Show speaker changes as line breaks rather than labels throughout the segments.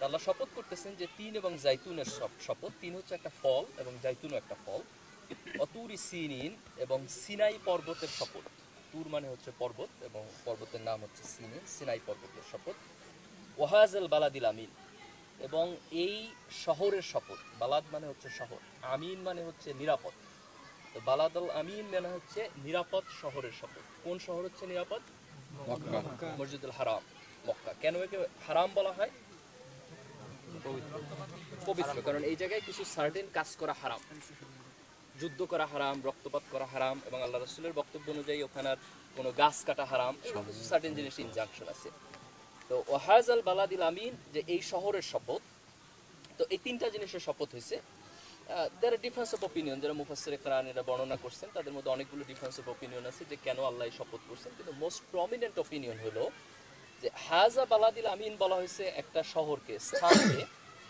আল্লাহ শপথ করতেছেন যে তিন এবং জাইতুনের শপথ। তিন হচ্ছে একটা ফল এবং জাইতুনও একটা ফল। অতুরি সিনিন এবং সিনাই পর্বতের শপথ। তুর মানে হচ্ছে পর্বত এবং পর্বতের নাম হচ্ছে সিনিন, সিনাই পর্বতের শপথ। ওয়াহাজাল বালাদিল আমিন এবং এই শহরের শপথ। বালাদ মানে হচ্ছে শহর, আমিন মানে হচ্ছে নিরাপদ। তো বালাদুল আমিন মানে হচ্ছে নিরাপদ শহরের শপথ। কোন শহর হচ্ছে নিরাপদ? মক্কা, মসজিদুল হারাম, মক্কা। কেন একে হারাম বলা হয়? পবিত্র, কারণ এই জায়গায় কিছু সার্টেন কাজ করা হারাম, যুদ্ধ করা হারাম, রক্তপাত করা হারাম, এবং আল্লাহ রাসূলের বক্তব্য অনুযায়ী ওখানের কোনো গাছ কাটা হারাম, কিছু সার্টেন জিনিস ইনজাংশন আছে। তো ওয়াহাজাল বালাদিল আমিন, যে এই শহরের শপথ। তো এই তিনটা জিনিসের শপথ হয়েছে। দেয়ার ডিফারেন্স অফ অপিনিয়ন, যারা মুফাসসিরে কোরআন এরা বর্ণনা করছেন তাদের মধ্যে অনেকগুলো ডিফারেন্স অফ অপিনিয়ন আছে যে কেন আল্লাহ এই শপথ করছেন, কিন্তু মোস্ট প্রমিনেন্ট অপিনিয়ন হলো যে হাজা বালাদিল আমিন বলা হয়েছে একটা শহরকে, স্থানকে।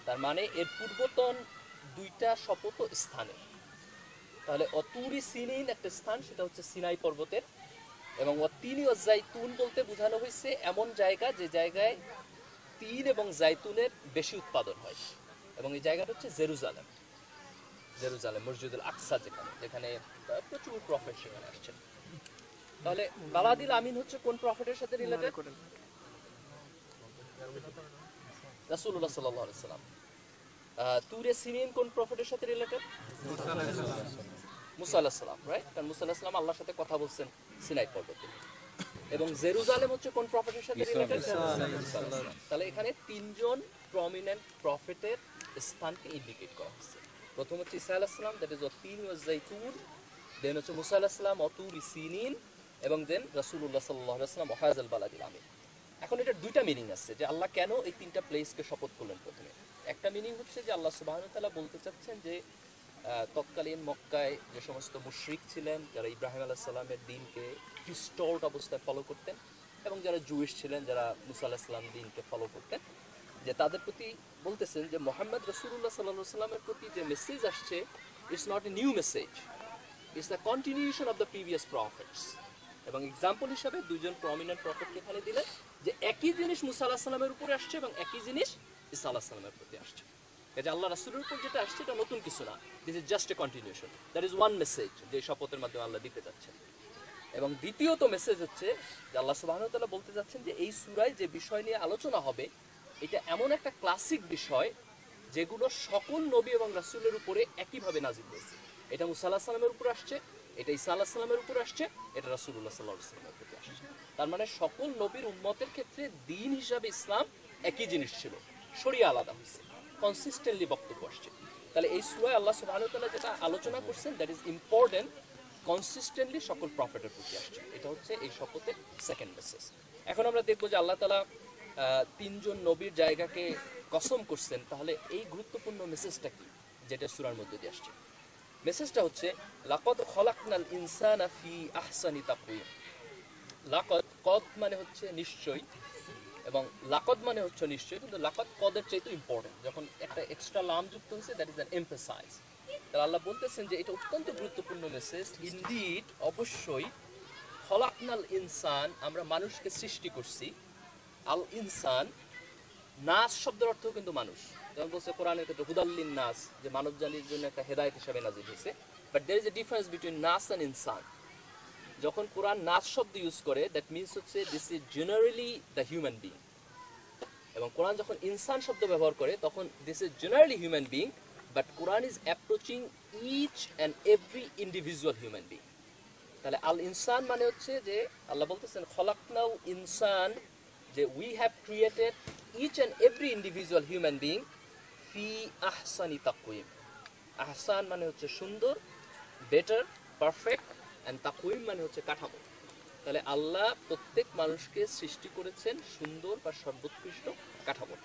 তার মানে এর পূর্বতন দুইটা শপথ স্থানের। তাহলে অতুরি সিনিন একটা স্থান, সেটা হচ্ছে সিনাই পর্বতের, এবং অতিনি ও জাইতুন বলতে বোঝানো হয়েছে এমন জায়গা যে জায়গায় তিন এবং জাইতুনের বেশি উৎপাদন হয়, এবং এই জায়গাটা হচ্ছে জেরুজালেম। জেরুজালেম, মসজিদুল আকসা, যেখানে যেখানে প্রচুর প্রফেট সেখানে আসছেন। তাহলে বালাদিল আমিন হচ্ছে কোন প্রফেটের সাথে রিলেটেড? রাসূলুল্লাহ সাল্লাল্লাহু আলাইহি সাল্লাম। তুরে সিনিন কোন প্রফেটের সাথে রিলেটেড? মুসা আলাইহিস সালাম, রাইট? কারণ মুসা আলাইহিস সালাম আল্লাহর সাথে কথা বলছেন সিনাই পর্বতে। এবং জেরুজালেম হচ্ছে কোন প্রফেটের সাথে রিলেটেড? তাহলে এখানে তিনজন প্রমিনেন্ট প্রফেটের স্থানকে ইন্ডিকেট করা হচ্ছে। প্রথম হচ্ছে ঈসা আলাইহিস সালাম, দ্যাট ইজ ওয়াতিন ওয়াজ জাইতুন। দেন হচ্ছে মুসা আলাইহিস সালাম, অতুরি সিনিন, এবং দেন রাসূলুল্লাহ সাল্লাল্লাহু আলাইহি ওয়াসাল্লাম ওয়াহাজাল বালাদিল আমিন। এখন এটার দুইটা মিনিং আছে যে আল্লাহ কেন এই তিনটা প্লেসকে শপথ করলেন প্রথমে। একটা মিনিং হচ্ছে যে আল্লাহ সুবহানাহু ওয়া তাআলা বলতে চাচ্ছেন যে তৎকালীন মক্কায় যে সমস্ত মুশরিক ছিলেন, যারা ইব্রাহিম আলাইহিস সালামের দ্বীনকে ডিস্টর্ট অবস্থায় ফলো করতেন, এবং যারা জুইশ ছিলেন, যারা মুসা আলাইহিস সালাম দ্বীনকে ফলো করতেন, যে তাদের প্রতি বলতেছেন যে মুহাম্মদ রাসূলুল্লাহ সাল্লাল্লাহু আলাইহি ওয়াসাল্লামের প্রতি যে মেসেজ আসছে, it's not a new message, it's the continuation of the previous prophets. এবং এক্সাম্পল হিসাবে দুইজন প্রমিনেন্ট প্রফেটকে এখানে দিলেন যে একই জিনিস মুসা আলাইহিস সালামের উপরে আসছে এবং একই জিনিস ঈসা আলাইহিস সালামের প্রতি আসছে। যে আল্লাহ রাসূলের উপর যেটা আসছে এটা নতুন কিছু না, this is just a continuation. That is one message যে শপথের মাধ্যমে আল্লাহ দিতে যাচ্ছেন। এবং দ্বিতীয়ত মেসেজ হচ্ছে যে আল্লাহ সুবহানাহু ওয়া তাআলা বলতে যাচ্ছেন যে এই সূরায় যে বিষয় নিয়ে আলোচনা হবে এটা এমন একটা ক্লাসিক বিষয় যেগুলো সকল নবী এবং রাসূলের উপরে একইভাবে নাযিল হয়েছে। এটা মুসা আলাইহিস সালামের উপর আসছে, এটা ঈসা আলাইহিস সালামের উপর আসছে, এটা রাসূলুল্লাহ সাল্লাল্লাহু আলাইহি ওয়াসাল্লামের উপর আসছে। তার মানে সকল নবীর উম্মতের ক্ষেত্রে দ্বীন হিসাবে ইসলাম একই জিনিস ছিল, শরিয়া আলাদা হয়েছে, কনসিস্টেন্টলি বক্তব্য আসছে। তাহলে এই সূরায় আল্লাহ সুবহানাহু ওয়া তাআলা যেটা আলোচনা করছেন দ্যাট ইজ ইম্পর্টেন্ট, কনসিস্টেন্টলি সকল প্রফেটের প্রতি আসছে। এটা হচ্ছে এই শপথের সেকেন্ড মেসেজ। এখন আমরা দেখবো যে আল্লাহ তাআলা তিনজন নবীর জায়গাকে কসম করছেন, তাহলে এই গুরুত্বপূর্ণ মেসেজটা কি যেটা সূরার মধ্যে দিয়ে আসছে? মেসেজটা হচ্ছে লাকাদ খলাকনাল ইনসানা ফি আহসানি তাকওয়িম। লাকাদ, কদ মানে হচ্ছে নিশ্চয়, এবং লাকাদ মানে হচ্ছে নিশ্চয়, কিন্তু লাকাদ কদের চাইতে ইম্পর্টেন্ট। যখন একটা এক্সট্রা লাম যুক্ত হয়েছে দ্যাট ইজ অ্যান এমফাসাইজ। তাহলে আল্লাহ বলতেছেন যে এটা অত্যন্ত গুরুত্বপূর্ণ মেসেজ। ইনডিড, অবশ্যই, খলাকনাল ইনসান, আমরা মানুষকে সৃষ্টি করছি। আল ইনসান, নাস শব্দের অর্থ কিন্তু মানুষ। যেমন বলছে কোরআনের ক্ষেত্রে হুদাল্লিন নাস, যে মানব জাতির জন্য একটা হেদায়েত হিসেবে নাযিল হয়েছে। But there is a difference between নাস এন্ড ইনসান। যখন কোরআন নাস শব্দ ইউজ করে দ্যাট মিনস হচ্ছে this is generally the human being, এবং কোরআন যখন ইনসান শব্দ ব্যবহার করে তখন this is generally human being, but Quran is approaching each and every individual human being. তাহলে আল ইনসান মানে হচ্ছে যে আল্লাহ বলতেছেন খলাকনাল ইনসান, যে we have created each and every individual human being ফি আহসানি তাকওয়িম। আহসান মানে হচ্ছে সুন্দর, বেটার, পারফেক্ট, অ্যান্ড তাকওয়িম মানে হচ্ছে কাঠামো। তাহলে আল্লাহ প্রত্যেক মানুষকে সৃষ্টি করেছেন সুন্দর বা সর্বোৎকৃষ্ট কাঠামো।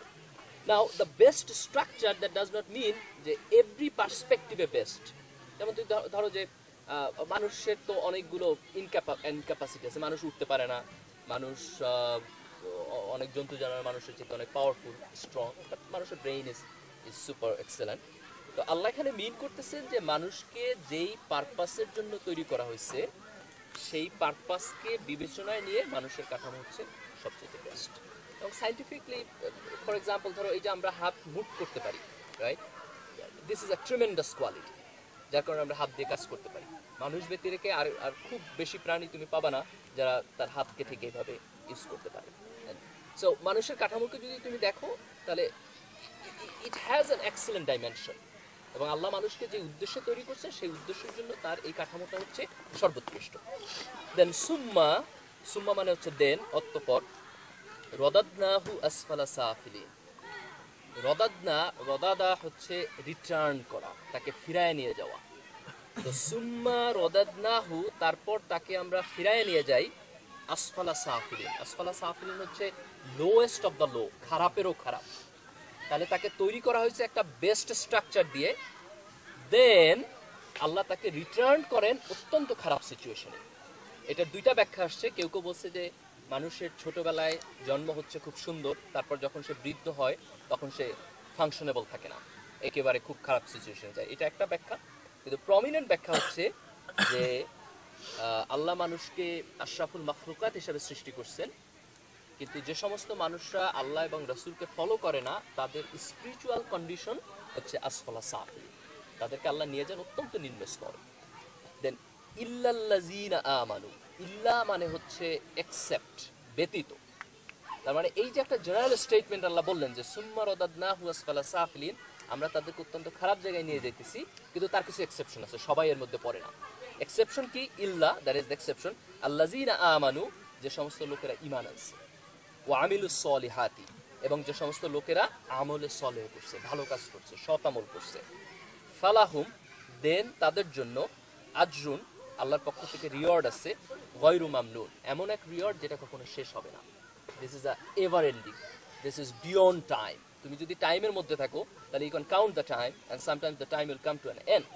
Now the best structure that does not mean যে এভরি পার্সপেক্টিভে বেস্ট। যেমন তুমি ধরো যে মানুষের তো অনেকগুলো ইনক্যাপাসিটি আছে, মানুষ উঠতে পারে না, মানুষ অনেক জন্তু জানোয়ার মানুষের চেয়ে অনেক পাওয়ারফুল, স্ট্রং, বাট মানুষের ব্রেইন ইজ সুপার এক্সেলেন্ট। তো আল্লাহ এখানে মিন করতেছেন যে মানুষকে যেই পারপাসের জন্য তৈরি করা হয়েছে সেই পারপাসকে বিবেচনায় নিয়ে মানুষের কাঠামো হচ্ছে সবচেয়ে বেস্ট। এবং সাইন্টিফিকলি ফর এক্সাম্পল ধরো এই যে আমরা হাত মুভ করতে পারি, right, this is a tremendous quality, যার কারণে আমরা হাত দিয়ে কাজ করতে পারি। মানুষ ব্যক্তি রেখে আর খুব বেশি প্রাণী তুমি পাবা না যারা তার হাতকে ঠিক এইভাবে ইউজ করতে পারে। সো মানুষের কাঠামোকে যদি তুমি দেখো তাহলে it has an excellent dimension, এবং আল্লাহ মানুষকে যে উদ্দেশ্যে তৈরি করছে সেই উদ্দেশ্যের জন্য তার এই কাঠামোটা হচ্ছে সর্বোৎকৃষ্ট। দেন সুম্মা, সুম্মা মানে হচ্ছে দেন, অতঃপর, রদাদনাহু আসফালা সাফিলিন। রদাদনা, রদাদা হচ্ছে রিটার্ন করা, তাকে ফিরায় নিয়ে যাওয়া। তো সুম্মা রদাদনাহু, তারপর তাকে আমরা ফিরায় নিয়ে যাই আসফালা সাফিলিন। আসফালা সাফিলিন হচ্ছে লোয়েস্ট অফ দ্য লো, খারাপেরও খারাপ। তাহলে তাকে তৈরি করা হয়েছে একটা বেস্ট স্ট্রাকচার দিয়ে, দেন আল্লাহ তাকে রিটার্ন করেন অত্যন্ত খারাপ সিচুয়েশনে। এটার দুইটা ব্যাখ্যা আসছে। কেউ কেউ বলছে যে মানুষের ছোটবেলায় জন্ম হচ্ছে খুব সুন্দর, তারপর যখন সে বৃদ্ধ হয় তখন সে ফাংশনেবল থাকে না, একেবারে খুব খারাপ সিচুয়েশনে যায়, এটা একটা ব্যাখ্যা। কিন্তু প্রমিনেন্ট ব্যাখ্যা হচ্ছে যে আল্লাহ মানুষকে আশরাফুল মাখলুকাত হিসেবে সৃষ্টি করছেন, কিন্তু যে সমস্ত মানুষরা আল্লাহ এবং রাসূলকে ফলো করে না তাদের স্পিরিচুয়াল কন্ডিশন হচ্ছে আসফালা সাফিল, তাদেরকে আল্লাহ নিয়ে যান অত্যন্ত নিম্ন স্তরে। দেন ইল্লাল্লাযীনা আমানু, ইল্লা মানে হচ্ছে এক্সেপ্ট, ব্যতীত। তার মানে এই যে একটা জেনারেল স্টেটমেন্ট আল্লাহ বললেন যে সুম্মা রাদাদনাহু আসফালা সাফিলিন, আমরা তাদেরকে অত্যন্ত খারাপ জায়গায় নিয়ে যেতেছি, কিন্তু তার কিছু এক্সেপশন আছে, সবাই এর মধ্যে পড়ে না। এক্সেপশন কি? ইল্লা, দ্যাট ইজ দ্য এক্সেপশন, আল্লাযীনা আমানু, যে সমস্ত লোকেরা ঈমান আনছে, ওয়া আমিলুস সলিহাতি, এবং যে সমস্ত লোকেরা আমলে সলেহ করছে, ভালো কাজ করছে, সৎ আমল করছে, ফালাহুম, দেন তাদের জন্য, আজরুন, আল্লাহর পক্ষ থেকে রিওয়ার্ড আছে, গয়রু মামনুন, এমন এক রিওয়ার্ড যেটা কখনো শেষ হবে না। This is a ever ending, this is beyond time. তুমি যদি টাইমের মধ্যে থাকো তাহলে you can count the time and sometimes the time will come to an end.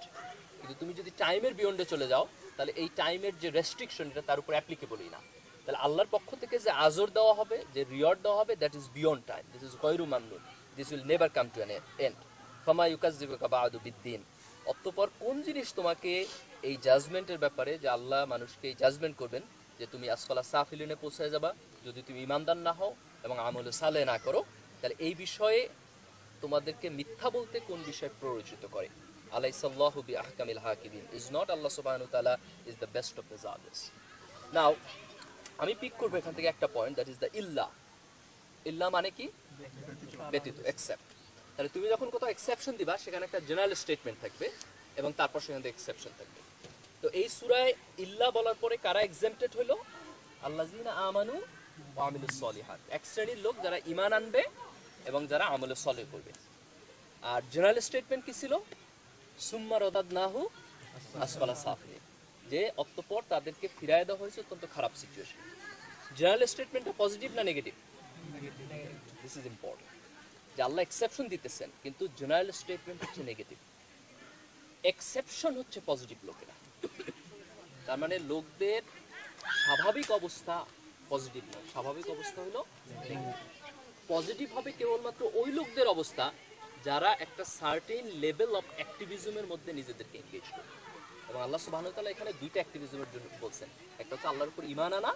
কিন্তু তুমি যদি টাইমের বিয়ন্ডে চলে যাও তাহলে এই টাইমের যে রেস্ট্রিকশন এটা তার উপর অ্যাপ্লিকেবলই না। তাহলে আল্লাহর পক্ষ থেকে যে আজর দেওয়া হবে, যে রিওয়ার্ড দেওয়া হবে, that is beyond time, this is গয়রু মামনুন, this will never come to an end. ফামা ইউকাযযিবুকা বা'দু বিদ্দিন, অতঃপর কোন জিনিস তোমাকে এই জাজমেন্টের ব্যাপারে, যে আল্লাহ মানুষকে এই জাজমেন্ট করবেন যে তুমি আসফালা সাফিলিনে পৌঁছে যাবা যদি তুমি ঈমানদার না হও এবং আমলে সালেহ না করো, তাহলে এই বিষয়ে তোমাদেরকে মিথ্যা বলতে কোন বিষয় প্ররোচিত করে? আলাইসাল্লাহু বিআহকামিল হাকিমিন, ইজ নট আল্লাহ সুবহানাহু ওয়া তাআলা is the best of the জাজেস। নাও আমি পিক করবো এখান থেকে একটা পয়েন্ট, দ্যাট ইজ দ্য ইল্লা। ইল্লা মানে কি? ব্যতীত, এক্সেপ্ট। তাহলে তুমি যখন কোথাও এক্সেপশন দিবা সেখানে একটা জেনারেল স্টেটমেন্ট থাকবে এবং তারপর সেখানে এক্সেপশন থাকবে। তো এই সূরায় ইল্লা বলার পরে কারা এক্সেম্পটেড হলো? আল্লাযীনা আমানু ওয়া আমিলুস সলিহাত, এক শ্রেণীর লোক যারা ঈমান আনবে এবং যারা আমলে সলেহ করবে। আর জেনারেল স্টেটমেন্ট কি ছিল? সুম্মা রাদাদনাহু আসফালা সাফিলিন, যে অতঃপর তাদেরকে ফিরায় দেওয়া হয়েছে অত্যন্ত খারাপ সিচুয়েশন। জেনারেল স্টেটমেন্টটা পজিটিভ না নেগেটিভ? দিস ইজ ইম্পর্টেন্ট, যে আল্লাহ এক্সেপশন দিতেছেন কিন্তু জেনারেল স্টেটমেন্ট হচ্ছে নেগেটিভ। এক্সেপশন হচ্ছে পজিটিভ লোকেরা, তার মানে লোকদের স্বাভাবিক অবস্থা পজিটিভ নয়, স্বাভাবিক অবস্থা হলো নেগেটিভ। পজিটিভ হবে কেবলমাত্র ওই লোকদের অবস্থা যারা একটা সার্টেন লেভেল অফ অ্যাক্টিভিজমের মধ্যে নিজেদেরকে এনগেজ করে। এবং আল্লাহ সুবহানাহু ওয়া তাআলা এখানে দুইটা অ্যাক্টিভিজমের জন্য বলছেন, একটা হচ্ছে আল্লাহর উপর ঈমান আনা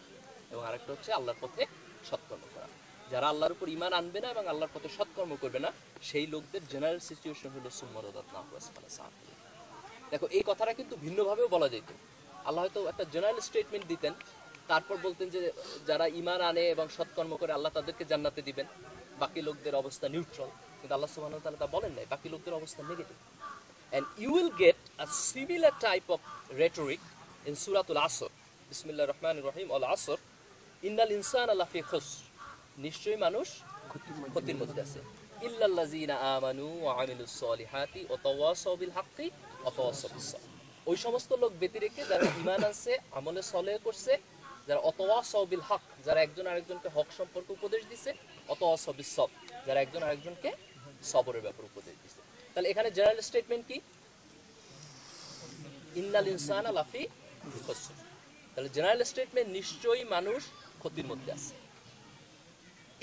এবং আরেকটা হচ্ছে আল্লাহর পথে সৎকর্ম করা। যারা আল্লাহর উপর ঈমান আনবে না এবং আল্লাহর পথে সৎকর্ম করবে না সেই লোকদের জেনারেল সিচুয়েশন হলো সুম্মা রাদাদনাহু আসফালা সাফিলিন। দেখো এই কথাটা কিন্তু ভিন্নভাবেও বলা যেত। আল্লাহ হয়তো একটা জেনারেল স্টেটমেন্ট দিতেন, তারপর বলতেন যে যারা ঈমান আনে এবং সৎকর্ম করে আল্লাহ তাদেরকে জান্নাতে দিবেন, বাকি লোকদের অবস্থা নিউট্রাল। কিন্তু আল্লাহ সুবহানাহু ওয়া তাআলা তা বলেন নাই, বাকি লোকদের অবস্থা negative. And you will get a similar type of rhetoric in Suratul Asr. Bismillahir Rahmanir Rahim. Al Asr. Innal insana lafi khusr. নিশ্চয়ই মানুষ ক্ষতির মধ্যে আছে। ইল্লাল্লাযীনা আমানু ওয়া আমিলুস সলিহাতি ওয়া তাওয়াসাউ বিল হাক্কি ওয়া তাওয়াসাউ বিস সাবর। ওই সমস্ত লোক ব্যতি রেখে যারা ঈমান আনছে, আমলে সলেহ করছে, যারা ওয়াতাওয়াসাউ বিল হক, যারা একজন আরেকজনকে হক সম্পর্কে উপদেশ দিছে, ওয়া তাওয়াসাউ বিস সাবর, যারা একজন আরেকজনকে সবরের ব্যাপারে উপদেশ দিছে। তাহলে এখানে জেনারেল স্টেটমেন্ট কি? ইন্নাল ইনসানা লাফি খুসর। তাহলে জেনারেল স্টেটমেন্ট নিশ্চয়ই মানুষ ক্ষতির মধ্যে আছে।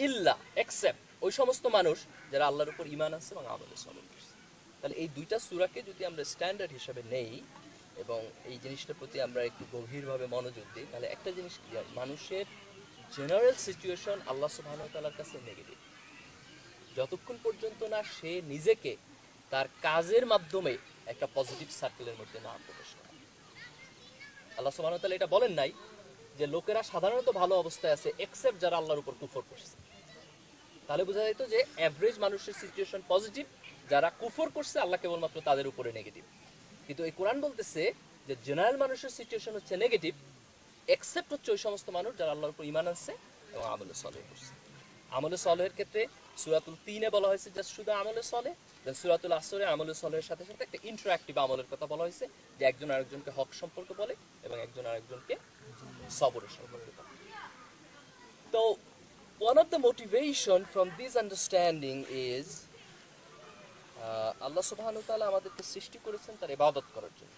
ইল্লা, এক্সেপ্ট ওই সমস্ত মানুষ যারা আল্লাহর উপর ঈমান আছে এবং আমলে সলেহ করছে। তাহলে এই দুইটা সূরাকে যদি আমরা স্ট্যান্ডার্ড হিসেবে নেই এবং এই জিনিসটার প্রতি আমরা একটু গভীরভাবে মনোযোগ দিই, তাহলে একটা জিনিস ক্লিয়ার, মানুষের জেনারেল সিচুয়েশন আল্লাহ সুবহানাহু ওয়া তাআলার কাছে নেগেটিভ, যতক্ষণ পর্যন্ত না সে নিজেকে তার কাজের মাধ্যমে একটা পজিটিভ সার্কেলের মধ্যে না প্রবেশ করে। আল্লাহ সুবহানাহু ওয়া তাআলা এটা বলেন নাই যে লোকেরা সাধারণত ভালো অবস্থায় আছে এক্সেপ্ট যারা আল্লাহর উপর কুফর করছে। তাহলে বোঝা যেত যে অ্যাভারেজ মানুষের সিচুয়েশন পজিটিভ, যারা কুফর করছে আল্লাহ কেবলমাত্র তাদের উপরে নেগেটিভ। কিন্তু এই কোরআন বলতেছে যে জেনারেল মানুষের সিচুয়েশন হচ্ছে নেগেটিভ, এক্সেপ্ট হচ্ছে ওই সমস্ত মানুষ যারা আল্লাহর উপর ঈমান আনছে এবং আমলে সালেহ করছে। আমলে সালেহের ক্ষেত্রে সূরাতুল 3-এ বলা হয়েছে জাস্ট শুধু আমলে সালেহ, দেন সূরাতুল আসরে আমলে সালেহের সাথে সাথে একটা ইন্টারঅ্যাক্টিভ আমলের কথা বলা হয়েছে, যে একজন আরেকজনকে হক সম্পর্কে বলে এবং একজন আরেকজনকে সবরের সম্পর্কে বলে। তো one of the motivation from this understanding is আল্লাহ সুবহানাহু ওয়া তাআলা আমাদেরকে সৃষ্টি করেছেন তার ইবাদত করার জন্য,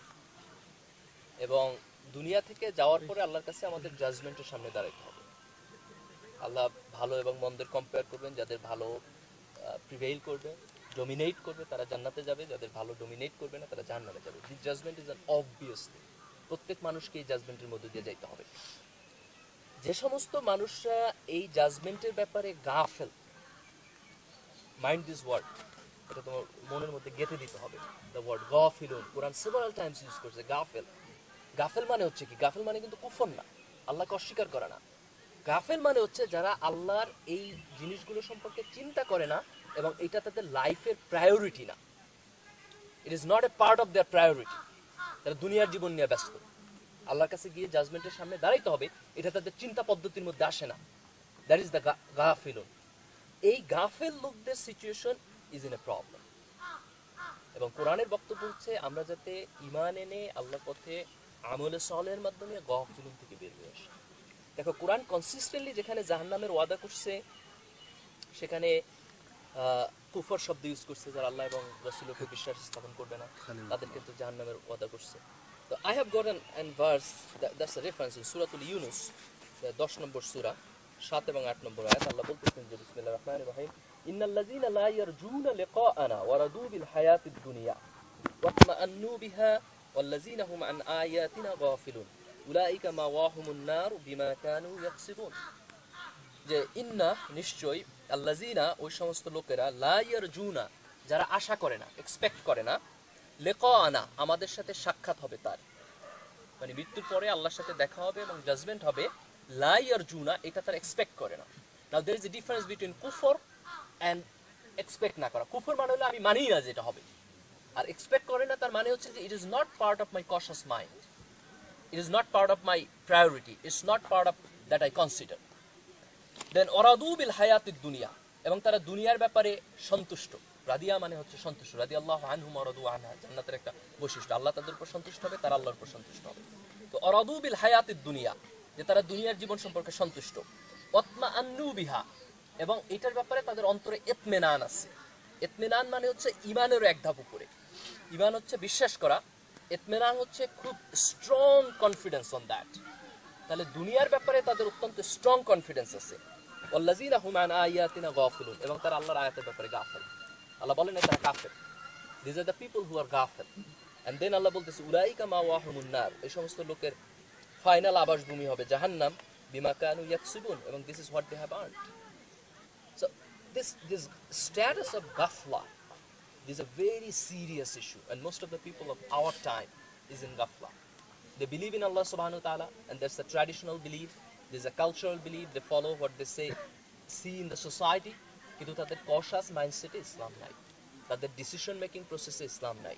এবং দুনিয়া থেকে যাওয়ার পরে আল্লাহর কাছে আমাদের জাজমেন্টের সামনে দাঁড়াতে হবে। আল্লাহ ভালো এবং মন্দের কম্পেয়ার করবেন, যাদের ভালো প্রিভেইল করবে, ডমিনেট করবে, তারা জান্নাতে যাবে, যাদের ভালো ডমিনেট করবে না তারা জাহান্নামে যাবে। This judgement is an obvious thing, প্রত্যেক মানুষকে এই জাজমেন্টের মধ্যে দিয়ে যাইতে হবে। যে সমস্ত মানুষরা এই জাজমেন্টের ব্যাপারে গাফেল, মাইন্ড দিস ওয়ার্ড, এটা তোমার মনের মধ্যে গেঁথে দিতে হবে। দ্য ওয়ার্ড গাফিলুন, কোরআন সেভারাল টাইমস ইউজ করেছে গাফেল। গাফেল মানে হচ্ছে কি? গাফেল মানে কিন্তু কুফর না, আল্লাহকে অস্বীকার করে না। গাফেল মানে হচ্ছে যারা আল্লাহর এই জিনিসগুলো সম্পর্কে চিন্তা করে না এবং এটা তাদের লাইফের প্রায়োরিটি না। ইট is not a part of their priority. তারা দুনিয়ার জীবন নিয়ে ব্যস্ত, আল্লাহর কাছে গিয়ে জাজমেন্টের সামনে দাঁড়াইতে হবে, এটা তাদের চিন্তা পদ্ধতির মধ্যে আসে না। দ্যাট ইজ দ্য গাফিলুন। এই গাফেল লোকদের situation is in a problem. এবং কোরআনের বক্তব্য হচ্ছে আমরা যাতে ঈমান এনে আল্লাহর পথে আমলে সালেহের মাধ্যমে গাফিলুন থেকে বের হয়ে আসি। দেখো কোরআন কনসিস্টেন্টলি যেখানে জাহান্নামের ওয়াদা করছে সেখানে কুফর শব্দ ইউজ করছে, যারা আল্লাহ এবং রাসূলের উপর বিশ্বাস স্থাপন করবে না তাদেরকে তো জাহান্নামের ওয়াদা করছে। তো I have gotten an verse that's a reference in Suratul Yunus, 10 নম্বর সূরা 7 এবং 8 নম্বর আয়াত। আল্লাহ বলতেছেন যে বিসমিল্লাহির রহমানির রহিম, ইন্নাল্লাযীনা লা ইয়ারজুনা লিকাআনা ওয়া রাদু বিল হায়াতিদ দুনিয়া ওয়া তামান্নু বিহা ওয়াল্লাযীনা হুম আন আয়াতিনা গাফিলুন উলাইকা মাওয়াহুমুন নার বিমা কানু ইয়াকসিবুন। যে ইন্না নিশ্চয়, আল্লাযীনা ওই সমস্ত লোকেরা, লা ইয়ারজুনা যারা আশা করে না, এক্সপেক্ট করে না, লিকাআনা আমাদের সাথে সাক্ষাৎ হবে তার, মানে মৃত্যুর পরে আল্লাহর সাথে দেখা হবে এবং জাজমেন্ট হবে, লা ইয়ারজুনা এটা তারা এক্সপেক্ট করে না। Now there is a difference between কুফর এন্ড এক্সপেক্ট না করা। কুফর মানে হলো আমি মানি না যেটা হবে, আর এক্সপেক্ট করে না তার মানে হচ্ছে যে it is not part of my conscious mind, it is not part of my priority, it's not part of that I consider. Then ওরাদু বিল হায়াতিদ দুনিয়া, এবং তারা দুনিয়ার ব্যাপারে সন্তুষ্ট। রাদিয়া মানে হচ্ছে সন্তুষ্ট, রাদিয়াল্লাহু আনহুম ওয়া রাদু আনহা, জান্নাতের একটা বৈশিষ্ট্য, আল্লাহ তাদের উপর সন্তুষ্ট হবে, তারা আল্লাহর উপর সন্তুষ্ট হবে। তো ওরাদু বিল হায়াতিদ দুনিয়া, যে তারা দুনিয়ার জীবন সম্পর্কে সন্তুষ্ট। ওয়াতমাআন্নু বিহা, এবং এটার ব্যাপারে তাদের অন্তরে ইতমিনান আছে। ইতমিনান মানে হচ্ছে ঈমানেরও এক ধাপ উপরে। ঈমান হচ্ছে বিশ্বাস করা, ইতমিনান হচ্ছে খুব স্ট্রং কনফিডেন্স অন দ্যাট। তাহলে দুনিয়ার ব্যাপারে তাদের অত্যন্ত স্ট্রং কনফিডেন্স আছে। ওয়াল্লাযীনা হুম আন আয়াতিনা গাফিলুন, এবং তারা আল্লাহর আয়াতের ব্যাপারে গাফেল। আল্লাহ বলেন তারা কাফের, this are the people who are গাফেল। এন্ড দেন আল্লাহ বলতেছে উলাইকা মাওয়াহুমুন নার, এই সমস্ত লোকের ফাইনাল আবাসভূমি হবে জাহান্নাম, বিমা কানু ইয়াকসিবুন, এবং this is what they have earned. So this status of ghafla is a very serious issue, and most of the people of our time is in ghafla. They believe in Allah subhanahu wa ta'ala, and that's a traditional belief, there's a cultural belief, they follow what they say, see in the society, কিন্তু তাদের কশাস মাইন্ডসেটে ইসলাম নাই, তাদের decision making প্রসেসে ইসলাম নাই,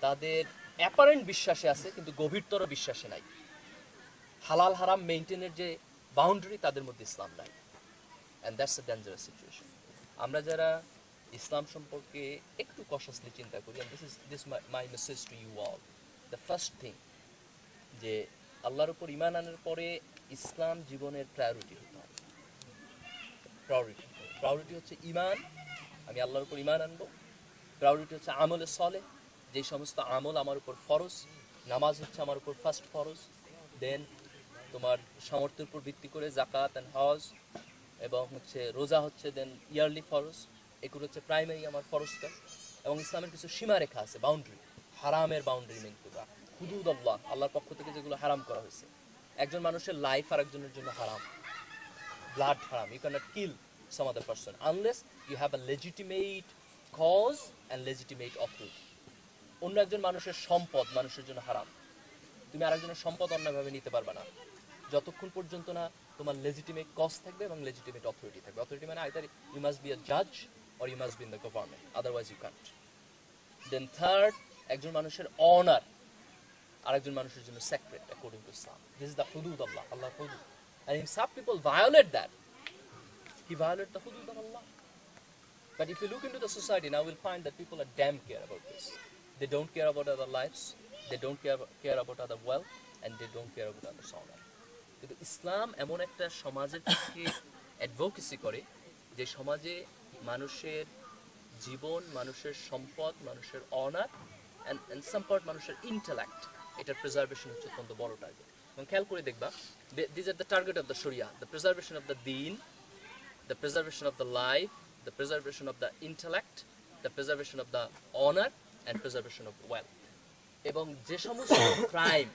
তাদের apparent বিশ্বাসে আছে কিন্তু গভীরতর বিশ্বাসে নাই। হালাল হারাম মেইনটেনের যে বাউন্ডারি তাদের মধ্যে ইসলাম নাই, and that's a dangerous situation. আমরা যারা ইসলাম সম্পর্কে একটু কশাসলি চিন্তা করি, and this my message to you all, the first thing, যে আল্লাহর উপর ঈমান আনার পরে ইসলাম জীবনের প্রায়োরিটি হতে হবে। প্রায়োরিটি হচ্ছে ঈমান, আমি আল্লাহর উপর ঈমান আনবো। প্রায়োরিটি হচ্ছে আমলে সালেহ, যে সমস্ত আমল আমার উপর ফরজ। নামাজ হচ্ছে আমার উপর ফার্স্ট ফরজ, দেন তোমার সামর্থ্যের উপর ভিত্তি করে যাকাত এন্ড হজ, এবং হচ্ছে রোজা হচ্ছে দেন ইয়ারলি ফরজ। এগুলো হচ্ছে প্রাইমারি আমার ফরজটা। এবং ইসলামের কিছু সীমারেখা আছে, বাউন্ডারি, হারামের বাউন্ডারি মেইন করা, হুদুদ আল্লাহ, আল্লাহর পক্ষ থেকে যেগুলো হারাম করা হয়েছে, একজন মানুষের লাইফ আর একজনের জন্য হারাম, ব্লাড হারাম। You cannot kill some other person unless you have a legitimate cause and legitimate authority. অন্য একজন মানুষের সম্পদ মানুষের জন্য হারাম, তুমি আরেকজনের সম্পদ অন্যায়ভাবে নিতে পারবে না যতক্ষণ পর্যন্ত না তোমার লেজিটিমেট কজ থাকবে এবং লেজিটিমেট অথরিটি থাকবে। অথরিটি মানে either you must be a জাজ or you must be in the government, otherwise you can't. Then third, একজন মানুষের অনার আরেকজন মানুষের জন্য sacred according to Islam. This is the হুদুদ আল্লাহ, আল্লাহর হুদুদ। And if some people violate that, he violated the hudud of Allah. But if you look into the society now, we'll find that people are damn care about this. They don't care about other lives, they don't care about other wealth, and they don't care about other honor. কিন্তু ইসলাম এমন একটা সমাজের পক্ষে advocacy করে যে সমাজে মানুষের জীবন, মানুষের সম্পদ, মানুষের অনার and some part মানুষের ইন্টেলেক্ট, এটার প্রিজার্ভেশন হচ্ছে অত্যন্ত বড় টার্গেট। এবং খেয়াল করে দেখবা, these are the target of the Sharia, the preservation of the deen, the preservation of the life, the preservation of the intellect, the preservation of the honor, and preservation of wealth. এবং যে সমস্ত crime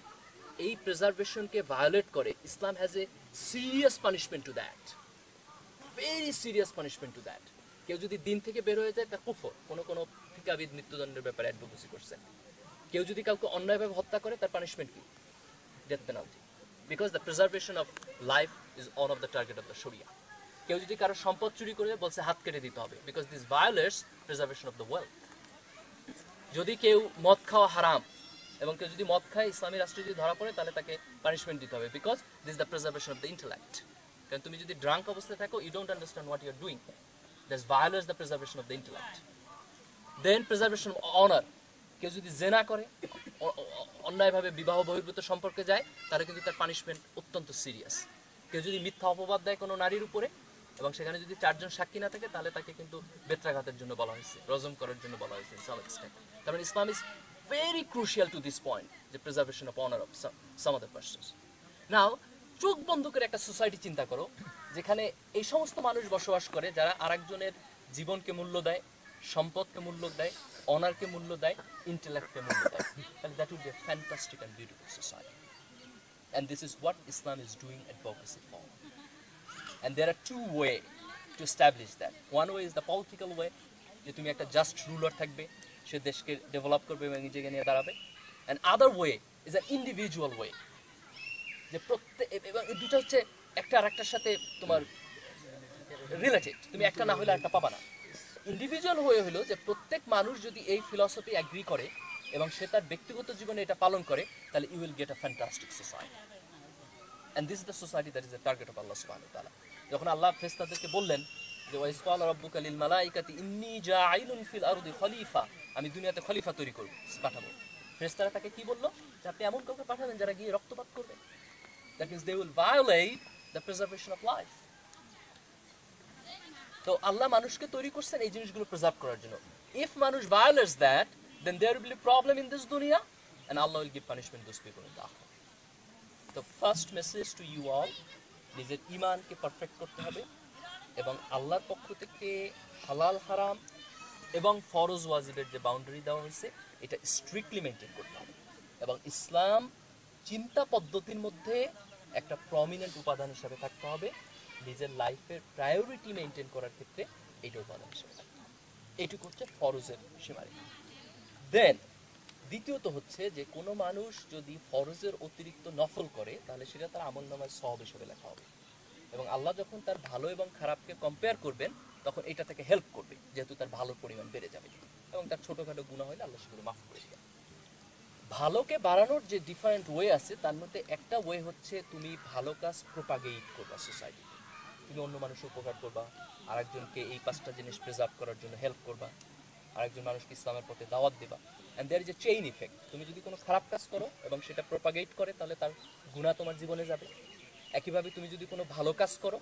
এই প্রিজার্ভেশনকে violate করে, Islam has a serious punishment to that, very serious punishment to that. কেউ যদি দিন থেকে বের হয়ে যায় তার কুফর, কোনো ফিকাবিদ মৃত্যুদণ্ডের ব্যাপারে অ্যাডভোকেসি করছেন। কেউ যদি কাউকে অন্যায়ভাবে হত্যা করে তার পানিশমেন্ট কি? Death penalty, because the preservation of life is one of the target of the শরিয়া। কেউ যদি কারো সম্পদ চুরি করে বলছে হাত কেটে দিতে হবে, because this violates preservation of the wealth. যদি কেউ মদ খাওয়া হারাম এবং কেউ যদি মদ খায় ইসলামী রাষ্ট্রে যদি ধরা পড়ে তাহলে তাকে পানিশমেন্ট দিতে হবে, because this the preservation of the intellect. কারণ তুমি যদি ড্রাঙ্ক অবস্থায় থাকো, you don't understand what you are doing, that's violates the preservation of the intellect. Then preservation of honour, কেউ যদি জেনা করে, অন্যায়ভাবে বিবাহ বহির্ভূত সম্পর্কে যায়, তাহলে কিন্তু তার পানিশমেন্ট অত্যন্ত সিরিয়াস। কেউ যদি মিথ্যা অপবাদ দেয় কোনো নারীর উপরে এবং সেখানে যদি 4 জন সাক্ষী না থাকে, তাহলে তাকে কিন্তু বেত্রাঘাতের জন্য বলা হয়েছে, রজম করার জন্য বলা হয়েছে। কারণ Islam is very crucial to this point, যে preservation of honour of some other persons. Now চোখ বন্ধ করে একটা সোসাইটি চিন্তা করো যেখানে এই সমস্ত মানুষ বসবাস করে যারা আরেকজনের জীবনকে মূল্য দেয়, সম্পদকে মূল্য দেয়, অনারকে মূল্য দেয়, ইন্টেলেক্টকে মূল্য দেয়, তাহলে that will be a fantastic and beautiful society. And this is what Islam is doing advocacy for. And there are two ways to establish that. One way is the political way, যে তুমি একটা just ruler থাকবে, সে দেশকে develop করবে এবং নিজেকে নিয়ে দাঁড়াবে। And other way is an individual way, যে প্রত্যেক, এবং এই দুটো হচ্ছে একটা আরেকটার সাথে তোমার রিলেটেড, তুমি একটা না হলে একটা পাবা না। ইন্ডিভিজুয়াল হয়ে হলো যে প্রত্যেক মানুষ যদি এই ফিলসফি এগ্রি করে এবং সে তার ব্যক্তিগত জীবনে এটা পালন করে, তাহলে you will get a fantastic society. And this is the society that is the target of আল্লাহ সুবহানাহু ওয়া তাআলা। যখন আল্লাহ ফেরেশতাদেরকে বললেন যে ওয়াইস ক্বালা রাব্বুকা লিল মালাইকাতি ইন্নী জাঈলুন ফিল আরদি খলিফা, আমি দুনিয়াতে খলিফা তৈরি করব, পাঠাবো। ফেরেশতারা তাকে কি বলল? যে আপনি এমন কাউকে পাঠাবেন যারা গিয়ে রক্তপাত করবে। That means they will violate the preservation of life. তো আল্লাহ মানুষকে তৈরি করছেন এই জিনিসগুলো প্রিজার্ভ করার জন্য। ইফ মানুষ violates that, then there will be a problem in this dunya and Allah will give punishment to those people in the akhirah. The first message to you all, নিজের ঈমানকে পারফেক্ট করতে হবে এবং আল্লাহর পক্ষ থেকে হালাল হারাম এবং ফরজ ওয়াজিবের যে বাউন্ডারি দেওয়া হয়েছে এটা স্ট্রিক্টলি মেইনটেইন করতে হবে। এবং ইসলাম চিন্তা পদ্ধতির মধ্যে একটা প্রমিনেন্ট উপাদান হিসেবে থাকতে হবে, নিজের লাইফের প্রায়োরিটি মেইনটেইন করার ক্ষেত্রে এইটা উপাদান হিসেবে থাকতে হবে। এইটুকু হচ্ছে ফরজের সীমারেখা। দেন দ্বিতীয়ত হচ্ছে যে কোনো মানুষ যদি ফরজের অতিরিক্ত নফল করে তাহলে সেটা তার আমলনামায় সওয়াব হিসেবে লেখা হবে এবং আল্লাহ যখন তার ভালো এবং খারাপকে কম্পেয়ার করবেন তখন এটা তাকে হেল্প করবে, যেহেতু তার ভালোর পরিমাণ বেড়ে যাবে এবং তার ছোটোখাটো গুনাহ হলে আল্লাহ সেগুলো মাফ করে দেবেন। ভালোকে বাড়ানোর যে ডিফারেন্ট ওয়ে আছে তার মধ্যে একটা ওয়ে হচ্ছে তুমি ভালো কাজ প্রোপাগেট করবা সোসাইটিতে, তুমি অন্য মানুষের উপকার করবা, আরেকজনকে এই 5টা জিনিস প্রিজার্ভ করার জন্য হেল্প করবা, আরেকজন মানুষকে ইসলামের পথে দাওয়াত দেবা। And there is a chain effect, তুমি যদি কোনো খারাপ কাজ করো এবং সেটা প্রোপাগেট করে তাহলে তার গুনাহ তোমার জীবনে যাবে, একইভাবে তুমি যদি কোনো ভালো কাজ করো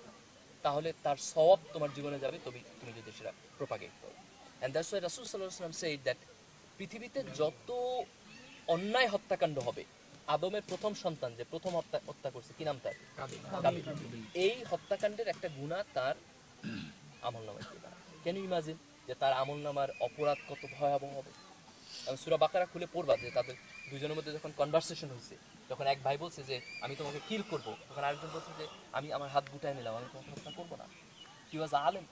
তাহলে তার সওয়াব তোমার জীবনে যাবে, তুমি যদি সেটা প্রোপাগেট করো। অ্যান্ড দ্যাটস ওয়াই রাসূল সাল্লাল্লাহু আলাইহি ওয়াসাল্লাম সেড দ্যাট পৃথিবীতে যত অন্যায় হত্যাকাণ্ড হবে, আদমের প্রথম সন্তান যে প্রথম হত্যা করছে, কি নাম তার? কাবিল। এই হত্যাকাণ্ডের একটা গুনাহ তার আমলনামায় দিবে। ক্যান ইউ ইমাজিন যে তার আমলনামার অপরাধ কত ভয়াবহ হবে? এবং সূরা বাকারা খুলে পড়বা যে তাদের দুইজনের মধ্যে যখন কনভারসেশন হয়েছে, যখন এক ভাই বলছে যে আমি তোমাকে কিল করব, তখন আরেকজন বলছে যে আমি আমার হাত গুটায় নিলাম, আমি তোমাকে হত্যা করবো না। হি ওয়াজ আলেম,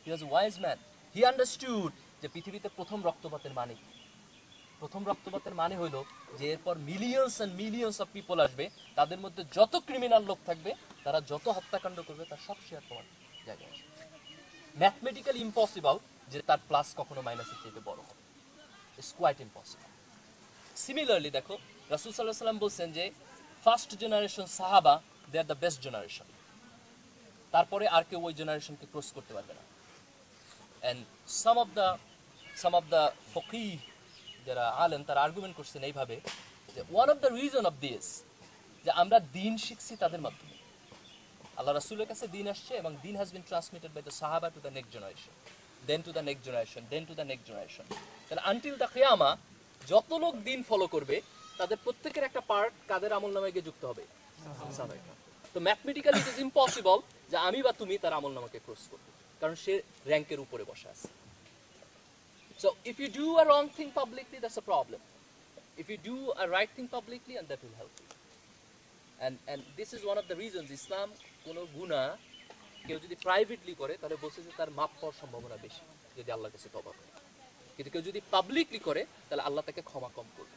হি ওয়াজ ওয়াইজ ম্যান, হি আন্ডারস্টুড যে পৃথিবীতে প্রথম রক্তপাতের মানে কি। প্রথম রক্তপাতের মানে হইলো যে এরপর millions and millions of people আসবে, তাদের মধ্যে যত ক্রিমিনাল লোক থাকবে, তারা যত হত্যাকাণ্ড করবে, তার সব শেয়ার তোমার জায়গায় আসবে। ম্যাথমেটিক্যালি ইম্পসিবল যে তার প্লাস কখনো মাইনাসের চাইতে বড় হবে, ইটস কোয়াইট ইম্পসিবল। সিমিলারলি দেখো রাসূল সাল্লাল্লাহু আলাইহি ওয়াসাল্লাম বলছেন যে ফার্স্ট জেনারেশন সাহাবা দে আর দ্য বেস্ট জেনারেশন, তারপরে আর কেউ ওই জেনারেশনকে ক্রস করতে পারবে না। এন্ড সাম অফ দ্য ফকিহ যারা আলেম তারা আর্গুমেন্ট করছেন এইভাবে যে one of the reason of this, যে আমরা দিন শিখছি তাদের মাধ্যমে। আল্লাহ রাসূলের কাছে দিন আসছে এবং দিন has been transmitted by the সাহাবা to the next generation, then to the next generation, then to the next generation. তাহলে আনটিল দ্য কিয়ামা যত লোক দিন ফলো করবে তাদের প্রত্যেকের একটা পার্ট কাদের আমলনামায় গিয়ে যুক্ত হবে, সাহাবায়ে। তো ম্যাথমেটিক্যালি ইট ইজ ইম্পসিবল যে আমি বা তুমি তার আমলনামাকে ক্রস করবে, কারণ সে র‍্যাঙ্কের উপরে বসে আছে। So if you do a wrong thing publicly, that's a problem. If you do a right thing publicly, and that will help you. And this is one of the reasons Islam কোনো গুনাহ কেউ যদি privately করে তাহলে বলছে যে তার মাফ পাওয়ার সম্ভাবনা বেশি যদি আল্লাহর কাছে তওবা করে, কিন্তু কেউ যদি পাবলিকলি করে তাহলে আল্লাহ তাকে ক্ষমা কম করবে।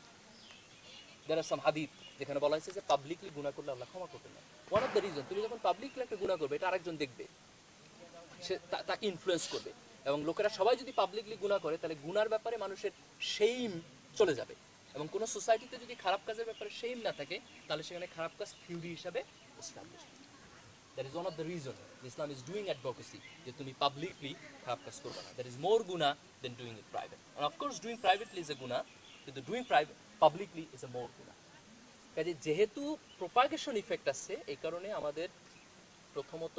There are some hadith যেখানে বলা হয়েছে যে পাবলিকলি গুনাহ করলে আল্লাহ ক্ষমা করবেন না। One of the reason, তুমি যখন পাবলিকলি একটা গুনাহ করবে এটা আরেকজন দেখবে, সে তাকে ইনফ্লুয়েন্স করবে, এবং লোকেরা সবাই যদি পাবলিকলি গুনাহ করে তাহলে গুনার ব্যাপারে মানুষের শেম চলে যাবে, এবং কোন সোসাইটিতে যদি খারাপ কাজের ব্যাপারে শেম না থাকে তাহলে সেখানে খারাপ কাজ থিওরি হিসাবে establish. That is one of the reason Islam is doing advocacy যে তুমি পাবলিকলি খারাপ কাজ করবে না। There is more গুনাহ than doing it private. And of course doing privately is a গুনাহ, কিন্তু doing private publicly is a more গুনাহ। কাজে যেহেতু প্রপাগেশন ইফেক্ট আছে, এই কারণে আমাদের প্রথমত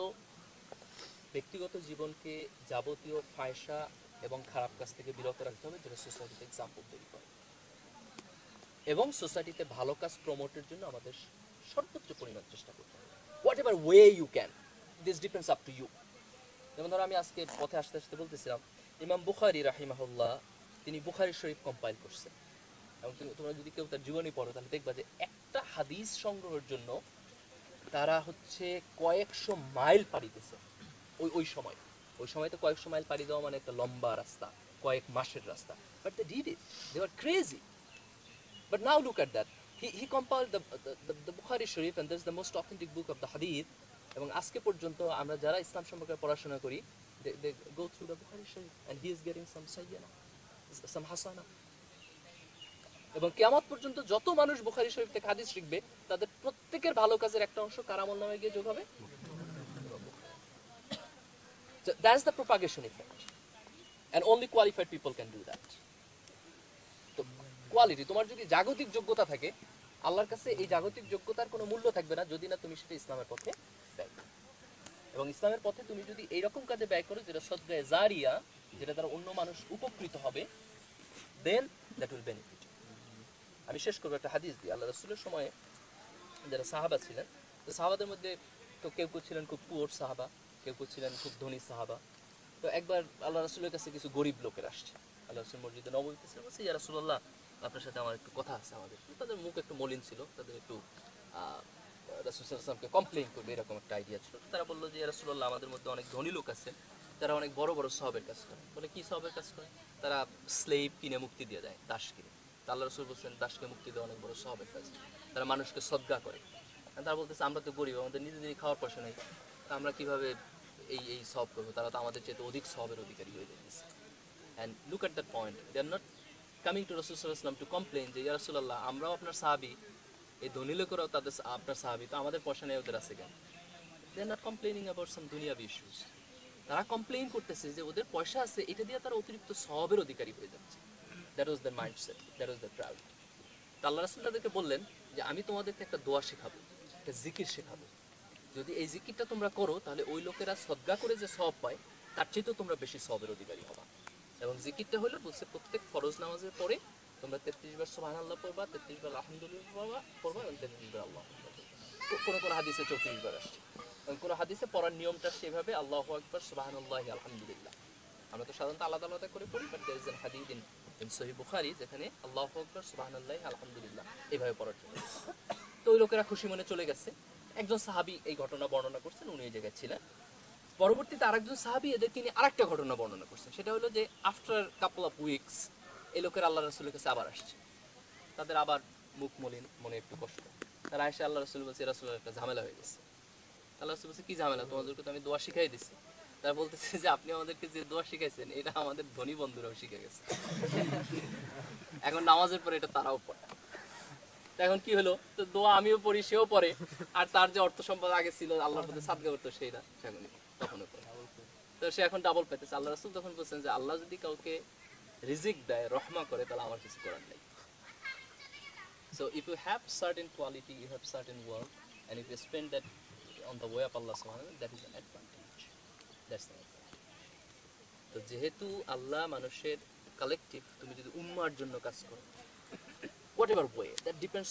ব্যক্তিগত জীবনকে যাবতীয় ফায়সা এবং খারাপ কাজ থেকে বিরত রাখতে হবে, যেটা সোসাইটিতে এক্সাম্পল তৈরি করে, এবং সোসাইটিতে ভালো কাজ প্রমোটের জন্য আমাদের সর্বোচ্চ পরিমাণ চেষ্টা করতে হবে। Whatever way you can, this depends up to you. যেমন ধরো আমি আজকে পথে আসতে আসতে বলতেছিলাম, ইমাম বুখারী রাহিমাহুল্লাহ তিনি বুখারী শরীফ কম্পাইল করছেন, এবং তোমরা যদি কেউ তার জীবনী পড়ো তাহলে দেখবা যে একটা হাদিস সংগ্রহের জন্য তারা হচ্ছে কয়েকশো মাইল পাড়ি দিয়েছে। ওই সময় তো কয়েকশো মাইল পাড়ি দেওয়া মানে একটা লম্বা রাস্তা, কয়েক মাসের রাস্তা, but they did it, they were crazy. But now look at that. He compiled the Bukhari Sharif, and that's the most authentic book of the Hadith. এবং আজকে পর্যন্ত আমরা যারা ইসলাম সম্পর্কে পড়াশোনা করি, they go through the Bukhari Sharif, and he is getting some sayyana, some hasana. এবং কিয়ামত পর্যন্ত যত মানুষ বুখারী শরীফ থেকে হাদিস শিখবে তাদের প্রত্যেকের ভালো কাজের একটা অংশ কার আমলনামায় গিয়ে যোগ হবে। So that's the propagation effect, and only qualified people can do that. তো কোয়ালিটি, তোমার যদি জাগতিক যোগ্যতা থাকে, আল্লাহর কাছে এই জাগতিক যোগ্যতার কোনো মূল্য থাকবে না যদি না তুমি সেটা ইসলামের পথে ব্যয় করো। এবং ইসলামের পথে তুমি যদি এইরকম কাজে ব্যয় করো যেটা সদকায়ে জারিয়া, যেটা দ্বারা অন্য মানুষ উপকৃত হবে, দেন দ্যাট উইল বেনিফিট। আমি শেষ করবো একটা হাদিস দিয়ে। আল্লাহ রাসূলের সময়ে যারা সাহাবা ছিলেন, তো সাহাবাদের মধ্যে তো কেউ কেউ ছিলেন খুব পুয়ার সাহাবা, কেউ কেউ ছিলেন খুব ধনী সাহাবা। তো একবার আল্লাহ রাসূলের কাছে কিছু গরিব লোকের আসছে। আল্লাহ রাসূল মসজিদে নববীতে ছিলেন, বলছে ইয়া রাসূলুল্লাহ আপনার সাথে আমার একটু কথা আছে। আমাদের তাদের মুখ একটু মলিন ছিল, তাদের একটু রাসূল সাল্লাল্লাহু আলাইহি ওয়াসাল্লামকে কমপ্লেইন করবে এরকম একটা আইডিয়া ছিল। তারা বললো যে ইয়া রাসূলুল্লাহ আমাদের মধ্যে অনেক ধনী লোক আছে, তারা অনেক বড় বড় সওয়াবের কাজ করে। বলে কি সওয়াবের কাজ করে? তারা স্লেভ কিনে মুক্তি দিয়ে দেয়, দাস কিনে। আল্লাহ রাসূল বলছেন দাসকে মুক্তি দেওয়া অনেক বড় সওয়াবের কাজ। তারা মানুষকে সদকা করে। তারা বলতেছে আমরা তো গরিব, আমাদের নিজেদেরই খাওয়ার পয়সা নেই, আমরা কিভাবে এই সওয়াব করবো? তারা তো আমাদের চেয়ে অধিক সওয়াবের অধিকারী হয়ে যাচ্ছে। And look at that point, they are not coming to Rasul sallallahu alaihi wasallam to complain যে ইয়া রাসূলুল্লাহ আমরাও আপনার সাহাবী, এই ধনী লোকেরাও তাদের আপনার সাহাবী, তো আমাদের পয়সা নেই, ওদের আছে কেন? They are not complaining about some দুনিয়াবি issues. তারা কমপ্লেইন করতেছে যে ওদের পয়সা আছে, এটা দিয়ে তারা অতিরিক্ত সওয়াবের অধিকারী হয়ে যাচ্ছে। That was their mindset, that was their pride. আল্লাহ রাসূল তাদেরকে বললেন যে আমি তোমাদেরকে একটা দোয়া শেখাবো, একটা জিকির শেখাবো, যদি এই জিকিরটা তোমরা করো তাহলে ওই লোকেরা সদকা করে যে সওয়াব পায় তার চেয়েও তোমরা বেশি সওয়াবের অধিকারী হবা। এবং জিকিরটা হলো বলছে প্রত্যেক ফরজ নামাজের পরে তোমরা 33 বার সুবহানাল্লাহ পড়বা, 33 বার আলহামদুলিল্লাহ পড়বা, এবং 33 বার আল্লাহু আকবার। কোন কোন হাদিসে 34 বার আসছে, এবং কোন হাদিসে পড়ার নিয়মটা সেভাবে আল্লাহু আকবার সুবহানাল্লাহি আলহামদুলিল্লাহ। আমরা তো সাধারণত আলাদা আলাদা করে পড়ি, বাট দেয়ার ইজ আন হাদিস ইন ইন সহিহ বুখারী, যেখানে আল্লাহু আকবার সুবহানাল্লাহ আলহামদুলিল্লাহ এইভাবে পড়ার জন্য। তো ওই লোকেরা খুশি মনে চলে গেছে। একজন সাহাবী এই ঘটনা বর্ণনা করছেন, উনি এই জায়গায় ছিলেন। পরবর্তীতে আরেকজন সাহাবী এদেরকে নিয়ে আরেকটা ঘটনা বর্ণনা করছেন। সেটা হলো যে আফটার কাপল অফ উইকস এই লোকের আল্লাহ রাসূলের কাছে আবার আসছে। তাদের আবার মুখ মলিন, মনে একটু কষ্ট। তারা এসে আল্লাহ রাসূল বলছে, রাসূলের একটা ঝামেলা হয়ে গেছে। আল্লাহ রাসূল বলছে, কি ঝামেলা? তোমাদেরকে তো আমি দোয়া শিখাই দিছি। তারা বলতেছে যে আপনি আমাদেরকে যে দোয়া শিখাইছেন এটা আমাদের ধনী বন্ধুরাও শিখে গেছে, এখন নামাজের পরে এটা তারাও পড়ে। এখন কি হলো, তো দোয়া আমিও পড়ি, সেও পড়ে, আর তার যে অর্থ সম্পদ আগে ছিল আল্লাহর প্রতি সাদকা করতো সেইটা তখনও পড়ে। তো সে এখন ডাবল পেতেছে। আল্লাহ রাসূল তখন বলছেন যে আল্লাহ যদি কাউকে রিজিক দেয়, রহমা করে, তাহলে আমার কিছু করার নেই। So if you have certain quality, you have certain work, and if you spend that on the way of Allah subhanahu wa ta'ala, that is an advantage. That's the advantage. তো যেহেতু আল্লাহ মানুষের কালেকটিভ, তুমি যদি উম্মার জন্য কাজ করো, whatever way, that depends